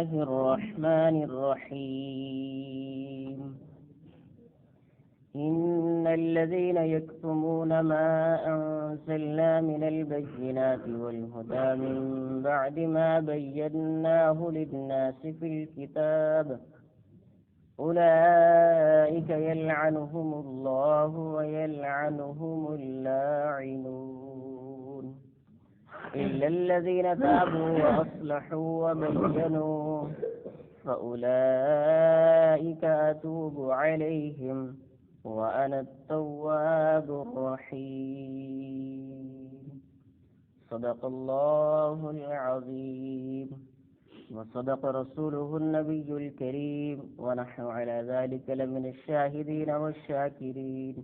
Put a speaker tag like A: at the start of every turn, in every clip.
A: الله الرحمن الرحيم إن الذين يكتمون ما أنزلنا من البينات والهدى من بعد ما بيناه للناس في الكتاب أولئك يلعنهم الله ويلعنهم اللاعنون إلا الذين تابوا وأصلحوا وبينوا فأولئك أتوب عليهم وأنا التواب الرحيم صدق الله العظيم وصدق رسوله النبي الكريم ونحن على ذلك لمن الشاهدين والشاكرين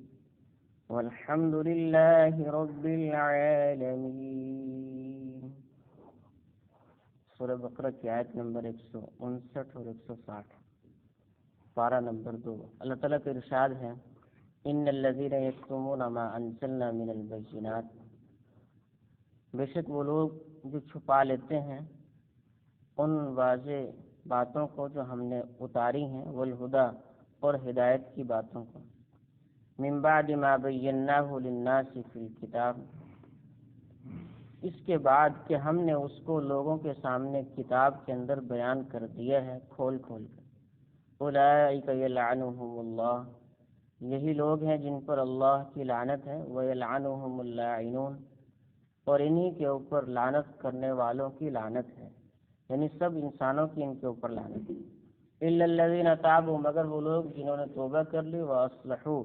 A: والحمد لله رب العالمين۔ سورہ بقرہ کی آیت نمبر 159 اور 160، پارہ نمبر 2۔ اللہ تعالیٰ کا ارشاد ہے ان الذین یکتمون ما انزلنا من البینات، بے شک وہ لوگ جو چھپا لیتے ہیں ان واضح باتوں کو جو ہم نے اتاری ہیں، والہدی اور ہدایت کی باتوں کو، من بعد ما بیناہ للناس فی الکتاب، اس کے بعد کہ ہم نے اس کو لوگوں کے سامنے کتاب کے اندر بیان کر دیا ہے کھول کھول کر۔ اولئک یلعنہم اللہ، یہی لوگ ہیں جن پر اللہ کی لعنت ہے، ویلعنہم اللاعنون، اور انہی کے اوپر لعنت کرنے والوں کی لعنت ہے، یعنی سب انسانوں کی ان کے اوپر لعنت ہے۔ الا الذین تابوا، مگر وہ لوگ جنہوں نے توبہ کر لی، واصلحوا،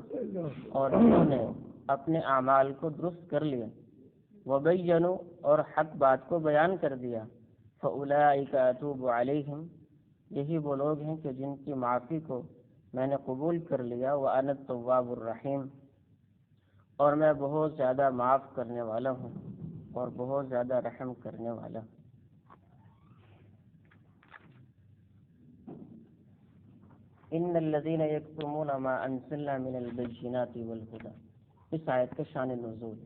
A: اور جنہوں نے اپنے اعمال کو درست کر لیا، وبینوا، اور حق بات کو بیان کر دیا، فاولئک اتوب علیہم، یہی وہ لوگ ہیں کہ جن کی معافی کو میں نے قبول کر لیا، وانا التواب الرحیم، اور میں بہت زیادہ معاف کرنے والا ہوں اور بہت زیادہ رحم کرنے والا ہوں۔ ان الذین یکتمون ما انزلنا من البینات والہدی، اس آیت کا شان نزول۔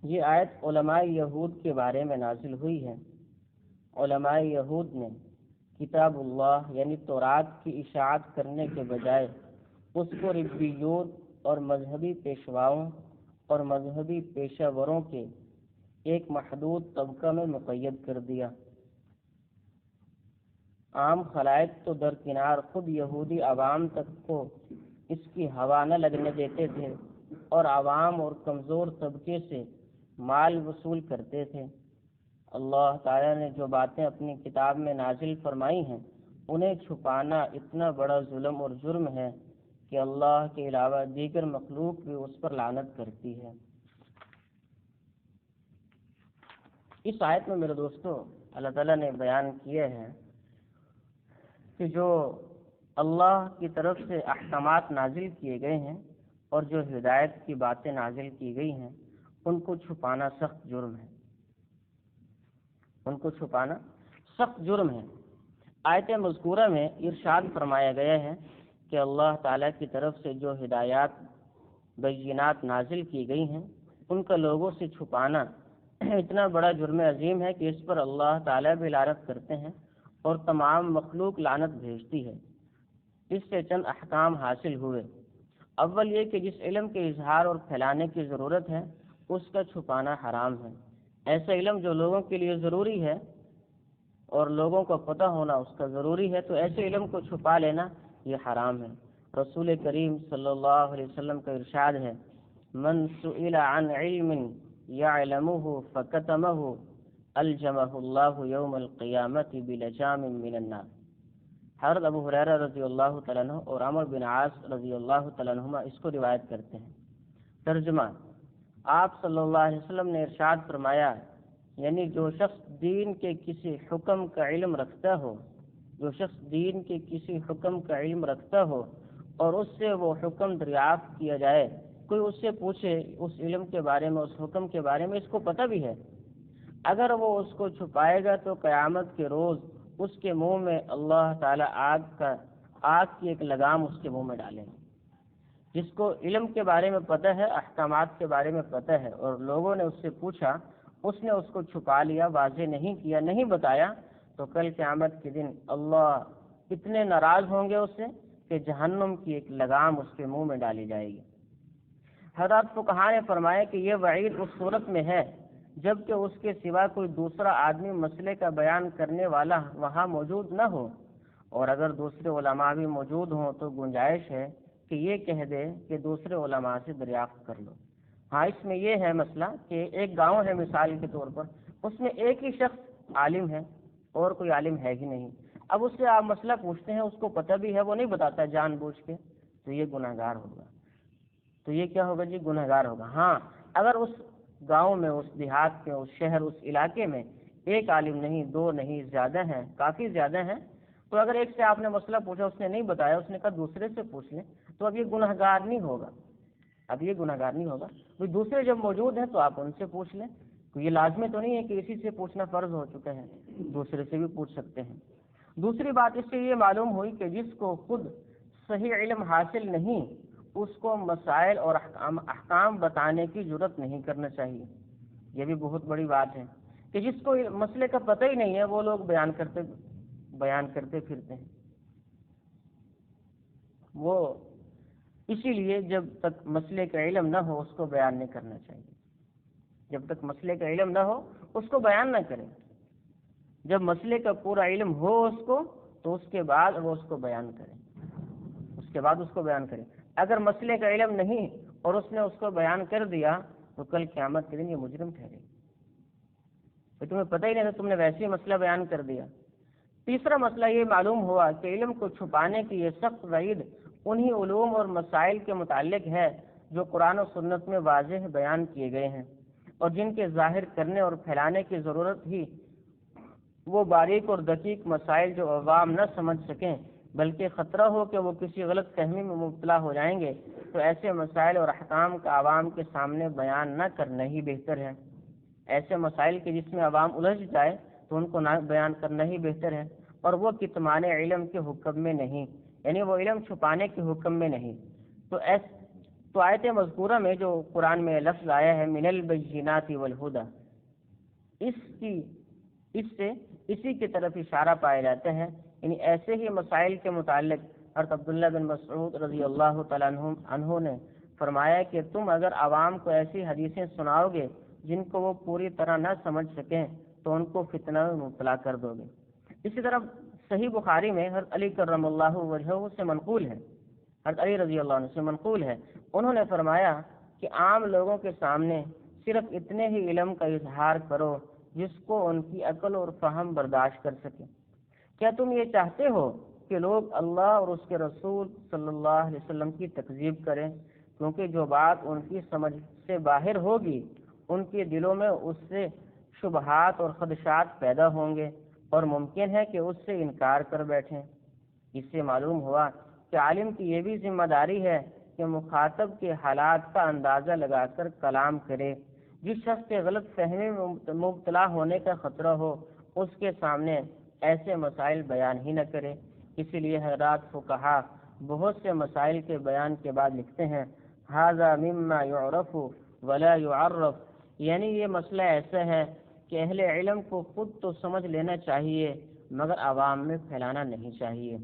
A: یہ آیت علماء یہود کے بارے میں نازل ہوئی ہے۔ علماء یہود نے کتاب اللہ یعنی تورات کی اشاعت کرنے کے بجائے اس کو ربیون اور مذہبی پیشواؤں اور مذہبی پیشہ وروں کے ایک محدود طبقہ میں مقید کر دیا۔ عام خلائق تو درکنار، خود یہودی عوام تک کو اس کی ہوا نہ لگنے دیتے تھے اور عوام اور کمزور طبقے سے مال وصول کرتے تھے۔ اللہ تعالیٰ نے جو باتیں اپنی کتاب میں نازل فرمائی ہیں انہیں چھپانا اتنا بڑا ظلم اور جرم ہے کہ اللہ کے علاوہ دیگر مخلوق بھی اس پر لعنت کرتی ہے۔ اس آیت میں میرے دوستو اللہ تعالیٰ نے بیان کیا ہے کہ جو اللہ کی طرف سے احکامات نازل کیے گئے ہیں اور جو ہدایت کی باتیں نازل کی گئی ہیں ان کو چھپانا سخت جرم ہے، ان کو چھپانا سخت جرم ہے۔ آیت مذکورہ میں ارشاد فرمایا گیا ہے کہ اللہ تعالیٰ کی طرف سے جو ہدایات بینات نازل کی گئی ہیں ان کا لوگوں سے چھپانا اتنا بڑا جرم عظیم ہے کہ اس پر اللہ تعالیٰ بھی لعنت کرتے ہیں اور تمام مخلوق لعنت بھیجتی ہے۔ اس سے چند احکام حاصل ہوئے۔ اول یہ کہ جس علم کے اظہار اور پھیلانے کی ضرورت ہے اس کا چھپانا حرام ہے۔ ایسا علم جو لوگوں کے لیے ضروری ہے اور لوگوں کو پتہ ہونا اس کا ضروری ہے، تو ایسے علم کو چھپا لینا یہ حرام ہے۔ رسول کریم صلی اللہ علیہ وسلم کا ارشاد ہے من سئل عن علم يعلمه فكتمه الجمه اللہ یوم القیامت بلجام من النار۔ حضرت ابو ہریرہ رضی اللہ تعالیٰ عنہ اور عمرو بن عاص رضی اللہ تعالیٰ عنہما اس کو روایت کرتے ہیں۔ ترجمہ، آپ صلی اللہ علیہ وسلم نے ارشاد فرمایا، یعنی جو شخص دین کے کسی حکم کا علم رکھتا ہو، جو شخص دین کے کسی حکم کا علم رکھتا ہو اور اس سے وہ حکم دریافت کیا جائے، کوئی اس سے پوچھے اس علم کے بارے میں، اس حکم کے بارے میں، اس کو پتہ بھی ہے، اگر وہ اس کو چھپائے گا تو قیامت کے روز اس کے منہ میں اللہ تعالیٰ آگ کی ایک لگام اس کے منہ میں ڈالیں گے۔ جس کو علم کے بارے میں پتہ ہے، احکامات کے بارے میں پتہ ہے، اور لوگوں نے اس سے پوچھا اس نے اس کو چھپا لیا، واضح نہیں کیا، نہیں بتایا، تو کل قیامت کے دن اللہ اتنے ناراض ہوں گے اس سے کہ جہنم کی ایک لگام اس کے منہ میں ڈالی جائے گی۔ حضرات فقہا نے فرمایا کہ یہ وعید اس صورت میں ہے جبکہ اس کے سوا کوئی دوسرا آدمی مسئلے کا بیان کرنے والا وہاں موجود نہ ہو، اور اگر دوسرے علماء بھی موجود ہوں تو گنجائش ہے کہ یہ کہہ دے کہ دوسرے علماء سے دریافت کر لو۔ ہاں، اس میں یہ ہے مسئلہ کہ ایک گاؤں ہے مثال کے طور پر، اس میں ایک ہی شخص عالم ہے اور کوئی عالم ہے ہی نہیں۔ اب اس سے آپ مسئلہ پوچھتے ہیں، اس کو پتہ بھی ہے، وہ نہیں بتاتا جان بوجھ کے، تو یہ گناہ گار ہوگا۔ تو یہ کیا ہوگا جی؟ گناہ گار ہوگا۔ ہاں، اگر اس گاؤں میں، اس دیہات میں، اس شہر، اس علاقے میں ایک عالم نہیں، دو نہیں، زیادہ ہیں، کافی زیادہ ہیں، تو اگر ایک سے آپ نے مسئلہ پوچھا، اس نے نہیں بتایا، اس نے کہا دوسرے سے پوچھ لیں، تو اب یہ گناہ گار نہیں ہوگا، اب یہ گناہ گار نہیں ہوگا۔ تو دوسرے جب موجود ہیں تو آپ ان سے پوچھ لیں، تو یہ لازمی تو نہیں ہے کہ اسی سے پوچھنا فرض ہو چکا ہے، دوسرے سے بھی پوچھ سکتے ہیں۔ دوسری بات اس سے یہ معلوم ہوئی کہ جس کو خود صحیح علم حاصل نہیں، اس کو مسائل اور احکام بتانے کی جرات نہیں کرنا چاہیے۔ یہ بھی بہت بڑی بات ہے کہ جس کو مسئلے کا پتہ ہی نہیں ہے وہ لوگ بیان کرتے پھرتے ہیں۔ وہ اسی لیے جب تک مسئلے کا علم نہ ہو اس کو بیان نہیں کرنا چاہیے، جب تک مسئلے کا علم نہ ہو اس کو بیان نہ کریں۔ جب مسئلے کا پورا علم ہو اس کو تو اس کے بعد وہ اس کو بیان کریں، اس کے بعد اس کو بیان کریں۔ اگر مسئلے کا علم نہیں اور اس نے اس کو بیان کر دیا تو کل قیامت کے دن یہ مجرم ٹھہرے گا۔ تمہیں پتہ ہی نہیں تھا، تم نے ویسے ہی مسئلہ بیان کر دیا۔ تیسرا مسئلہ یہ معلوم ہوا کہ علم کو چھپانے کی یہ سخت وعید انہی علوم اور مسائل کے متعلق ہے جو قرآن و سنت میں واضح بیان کیے گئے ہیں اور جن کے ظاہر کرنے اور پھیلانے کی ضرورت ہی وہ باریک اور دقیق مسائل جو عوام نہ سمجھ سکیں بلکہ خطرہ ہو کہ وہ کسی غلط فہمی میں مبتلا ہو جائیں گے، تو ایسے مسائل اور احکام کا عوام کے سامنے بیان نہ کرنا ہی بہتر ہے۔ ایسے مسائل کے جس میں عوام الجھ جائے تو ان کو نہ بیان کرنا ہی بہتر ہے، اور وہ کتمان علم کے حکم میں نہیں، یعنی وہ علم چھپانے کے حکم میں نہیں۔ تو آیت مذکورہ میں جو قرآن میں لفظ آیا ہے من البینات والہدی، اس سے اسی کی طرف اشارہ پایا جاتا ہے، یعنی ایسے ہی مسائل کے متعلق حضرت عبداللہ بن مسعود رضی اللہ تعالیٰ عنہ نے فرمایا کہ تم اگر عوام کو ایسی حدیثیں سناؤ گے جن کو وہ پوری طرح نہ سمجھ سکیں تو ان کو فتنہ میں مبتلا کر دو گے۔ اسی طرح صحیح بخاری میں حضرت علی کرم اللہ وجہہ سے منقول ہے، حضرت علی رضی اللہ عنہ سے منقول ہے، انہوں نے فرمایا کہ عام لوگوں کے سامنے صرف اتنے ہی علم کا اظہار کرو جس کو ان کی عقل اور فہم برداشت کر سکے۔ کیا تم یہ چاہتے ہو کہ لوگ اللہ اور اس کے رسول صلی اللہ علیہ وسلم کی تکذیب کریں؟ کیونکہ جو بات ان کی سمجھ سے باہر ہوگی ان کے دلوں میں اس سے شبہات اور خدشات پیدا ہوں گے اور ممکن ہے کہ اس سے انکار کر بیٹھیں۔ اس سے معلوم ہوا کہ عالم کی یہ بھی ذمہ داری ہے کہ مخاطب کے حالات کا اندازہ لگا کر کلام کرے۔ جس شخص کے غلط فہمی میں مبتلا ہونے کا خطرہ ہو اس کے سامنے ایسے مسائل بیان ہی نہ کرے۔ اسی لیے حضرات فقہا بہت سے مسائل کے بیان کے بعد لکھتے ہیں ھذا مما یعرف ولا یعرف، یعنی یہ مسئلہ ایسا ہے کہ اہل علم کو خود تو سمجھ لینا چاہیے مگر عوام میں پھیلانا نہیں چاہیے۔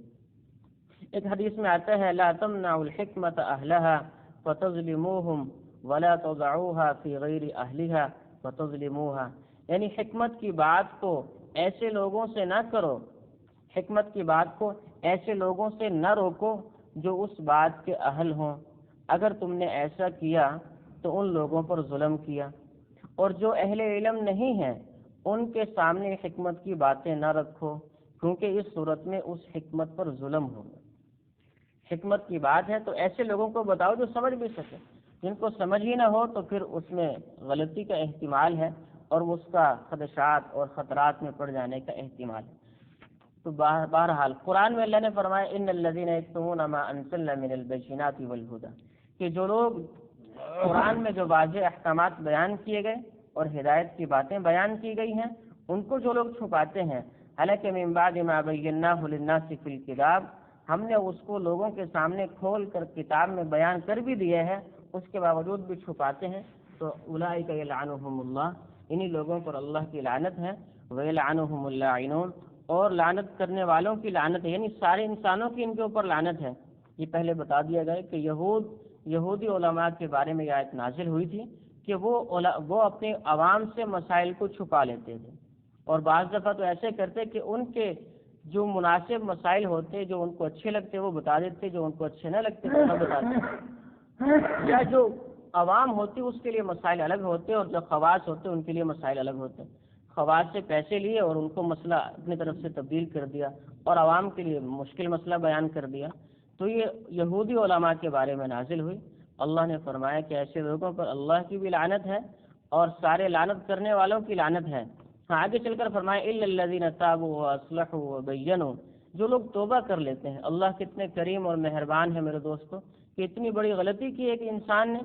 A: ایک حدیث میں آتا ہے لا تمنعوا الحکمت اہلھا فتظلموہم ولا تضعوها فی غیر اہلھا فتظلموها، یعنی حکمت کی بات کو ایسے لوگوں سے نہ کرو، حکمت کی بات کو ایسے لوگوں سے نہ روکو جو اس بات کے اہل ہوں۔ اگر تم نے ایسا کیا تو ان لوگوں پر ظلم کیا، اور جو اہل علم نہیں ہیں ان کے سامنے حکمت کی باتیں نہ رکھو، کیونکہ اس صورت میں اس حکمت پر ظلم ہوگا۔ حکمت کی بات ہے تو ایسے لوگوں کو بتاؤ جو سمجھ بھی سکے، جن کو سمجھ ہی نہ ہو تو پھر اس میں غلطی کا احتمال ہے اور اس کا خدشات اور خطرات میں پڑ جانے کا احتمال ہے۔ تو بہرحال قرآن میں اللہ نے فرمایا ان الذین یکتمون ما انزلنا من البینات والہدی، کہ جو لوگ قرآن میں جو واضح احکامات بیان کیے گئے اور ہدایت کی باتیں بیان کی گئی ہیں ان کو جو لوگ چھپاتے ہیں، حالانکہ من بعد ما بیناہ للناس فی الکتاب، ہم نے اس کو لوگوں کے سامنے کھول کر کتاب میں بیان کر بھی دیا ہے، اس کے باوجود بھی چھپاتے ہیں، تو اولئک یلعنہم اللہ، انہی لوگوں پر اللہ کی لعنت ہے، وَيَلْعَنُهُمُ اللَّاعِنُونَ، اور لعنت کرنے والوں کی لعنت ہے، یعنی سارے انسانوں کی ان کے اوپر لعنت ہے۔ یہ پہلے بتا دیا گیا کہ یہودی علماء کے بارے میں یہ آیت نازل ہوئی تھی کہ وہ اپنے عوام سے مسائل کو چھپا لیتے تھے، اور بعض دفعہ تو ایسے کرتے کہ ان کے جو مناسب مسائل ہوتے، جو ان کو اچھے لگتے وہ بتا دیتے، جو ان کو اچھے نہ لگتے وہ نہ بتاتے، یا جو عوام ہوتی اس کے لیے مسائل الگ ہوتے اور جو خواص ہوتے ان کے لیے مسائل الگ ہوتے۔ خواص سے پیسے لیے اور ان کو مسئلہ اپنی طرف سے تبدیل کر دیا، اور عوام کے لیے مشکل مسئلہ بیان کر دیا۔ تو یہ یہودی علماء کے بارے میں نازل ہوئی۔ اللہ نے فرمایا کہ ایسے لوگوں پر اللہ کی بھی لعنت ہے اور سارے لعنت کرنے والوں کی لعنت ہے۔ آگے چل کر فرمایا الا الذین تابوا واصلحوا وبینوا، جو لوگ توبہ کر لیتے ہیں۔ اللہ کتنے کریم اور مہربان ہے میرے دوستو کہ اتنی بڑی غلطی کی ہے کہ انسان نے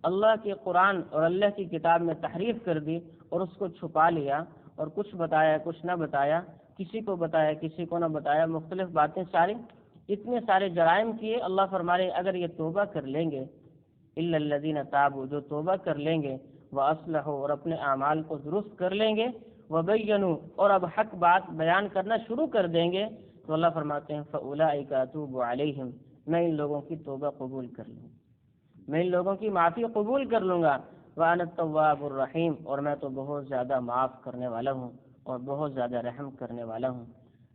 A: اللہ کے قرآن اور اللہ کی کتاب میں تحریف کر دی اور اس کو چھپا لیا، اور کچھ بتایا کچھ نہ بتایا، کسی کو بتایا کسی کو نہ بتایا، مختلف باتیں ساری، اتنے سارے جرائم کیے۔ اللہ فرما رہے اگر یہ توبہ کر لیں گے، الا الذین تابوا، جو توبہ کر لیں گے، واصلحوا، اور اپنے اعمال کو درست کر لیں گے، وبینوا، اور اب حق بات بیان کرنا شروع کر دیں گے، تو اللہ فرماتے ہیں فاولئک اتوب علیہم، میں ان لوگوں کی توبہ قبول کر لوں، میں ان لوگوں کی معافی قبول کر لوں گا، وانا التواب الرحیم، اور میں تو بہت زیادہ معاف کرنے والا ہوں اور بہت زیادہ رحم کرنے والا ہوں۔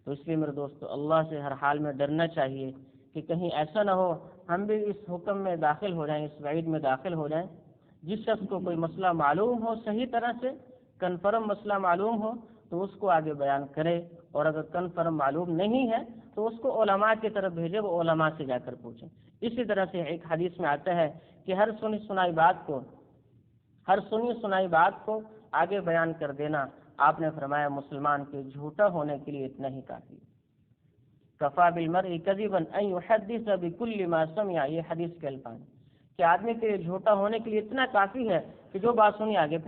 A: تو اس لیے میرے دوستو اللہ سے ہر حال میں ڈرنا چاہیے کہ کہیں ایسا نہ ہو ہم بھی اس حکم میں داخل ہو جائیں، اس وعید میں داخل ہو جائیں۔ جس شخص کو کوئی مسئلہ معلوم ہو، صحیح طرح سے کنفرم مسئلہ معلوم ہو تو اس کو آگے بیان کرے، اور اگر کنفرم معلوم نہیں ہے تو اس کو علماء کی طرف بھیجے، وہ علماء سے جا کر پوچھیں۔ اسی طرح سے ایک حدیث میں آتا ہے کہ ہر سنی سنائی بات کو آگے بیان کر دینا، آپ نے فرمایا مسلمان کے جھوٹا ہونے کے لیے اتنا ہی کافی ہے۔ کفا بالمرء کذبا ان یحدث بكل ما سمع، یہ حدیث کے الفاظ کہ آدمی کے لیے جھوٹا ہونے کے لیے اتنا کافی ہے کہ جو بات سنی آگے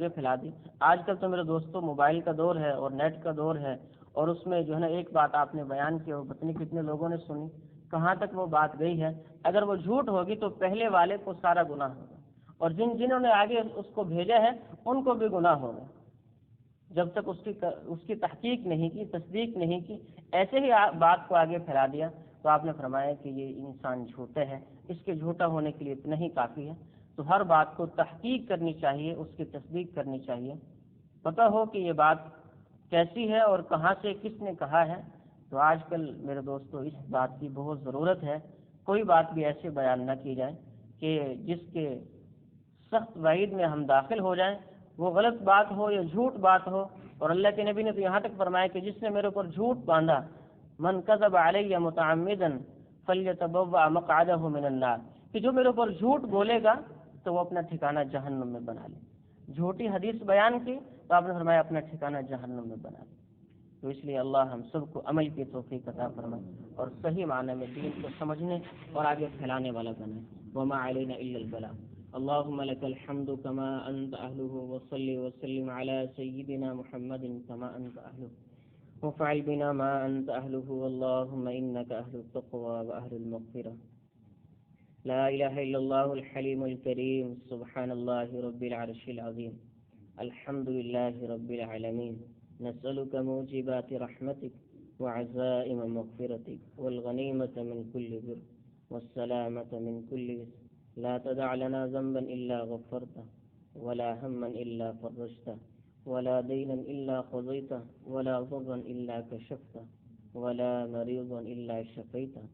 A: پھیلا دی۔ آج کل تو میرے دوستوں موبائل کا دور ہے اور نیٹ کا دور ہے، اور اس میں جو ہے نا ایک بات آپ نے بیان کی اور پتہ نہیں کتنے لوگوں نے سنی، کہاں تک وہ بات گئی ہے۔ اگر وہ جھوٹ ہوگی تو پہلے والے کو سارا گناہ ہوگا، اور جنہوں نے آگے اس کو بھیجا ہے ان کو بھی گناہ ہوگا، جب تک اس کی تحقیق نہیں کی، تصدیق نہیں کی، ایسے ہی بات کو آگے پھیلا دیا۔ تو آپ نے فرمایا کہ یہ انسان جھوٹے ہے، اس کے جھوٹا ہونے کے لیے اتنا ہی کافی ہے۔ تو ہر بات کو تحقیق کرنی چاہیے، اس کی تصدیق کرنی چاہیے، پتہ ہو کہ یہ بات کیسی ہے اور کہاں سے کس نے کہا ہے۔ تو آج کل میرے دوستو اس بات کی بہت ضرورت ہے، کوئی بات بھی ایسے بیان نہ کی جائے کہ جس کے سخت وعید میں ہم داخل ہو جائیں، وہ غلط بات ہو یا جھوٹ بات ہو۔ اور اللہ کے نبی نے تو یہاں تک فرمایا کہ جس نے میرے اوپر جھوٹ باندھا، من کذب علی متعمدا فلیتبوأ مقعدہ من النار، کہ جو میرے اوپر جھوٹ بولے گا تو وہ اپنا ٹھکانہ جہنم میں بنا لے۔ جھوٹی حدیث بیان کی تو آپ نے فرمایا اپنا ٹھکانہ جہنم میں بنا لے۔ تو اس لیے اللہ ہم سب کو عمل کی توفیق عطا فرمائے اور صحیح معنی میں دین کو سمجھنے اور آگے پھیلانے والا بنائے۔ وما علینا الا البلاغ۔ اللهم لك الحمد كما أنت أهله، وصل وسلم على سيدنا محمد كما أنت أهله، وفعل بنا ما أنت أهله، اللهم إنك أهل التقوى وأهل المغفرة. لا إله إلا الله الحليم الكريم، سبحان الله رب العرش العظيم، الحمد لله رب العالمين. نسألك موجبات رحمتك وعزائم مغفرتك والغنيمة من كل بر والسلامة من كل إثم. لا تدع لنا ذنبا إلا غفرته، ولا هما إلا فرجته، ولا دينا إلا قضيته، ولا ضرا إلا كشفته، ولا مريضا إلا شفيته،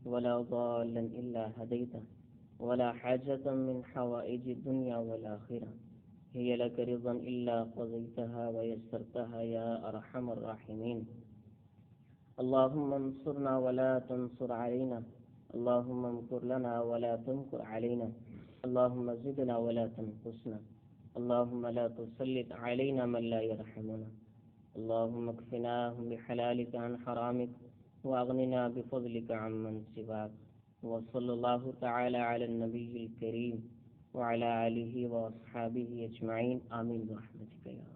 A: ولا ضالا إلا هديته، ولا حاجة من حوائج الدنيا والآخرة هي لك رضا إلا قضيتها ويسرتها يا أرحم الراحمين. اللهم انصرنا ولا تنصر علينا، اللهم امكر لنا ولا تمكر علينا، اللهم زدنا ولا تنقصنا، اللهم لا تسلط علينا من لا يرحمنا، اللهم اكفناهم بحلالك عن حرامك واغننا بفضلك عمن سواك. وصلى الله تعالى على النبي الكريم وعلى آله وأصحابه أجمعين، آمين برحمتك يا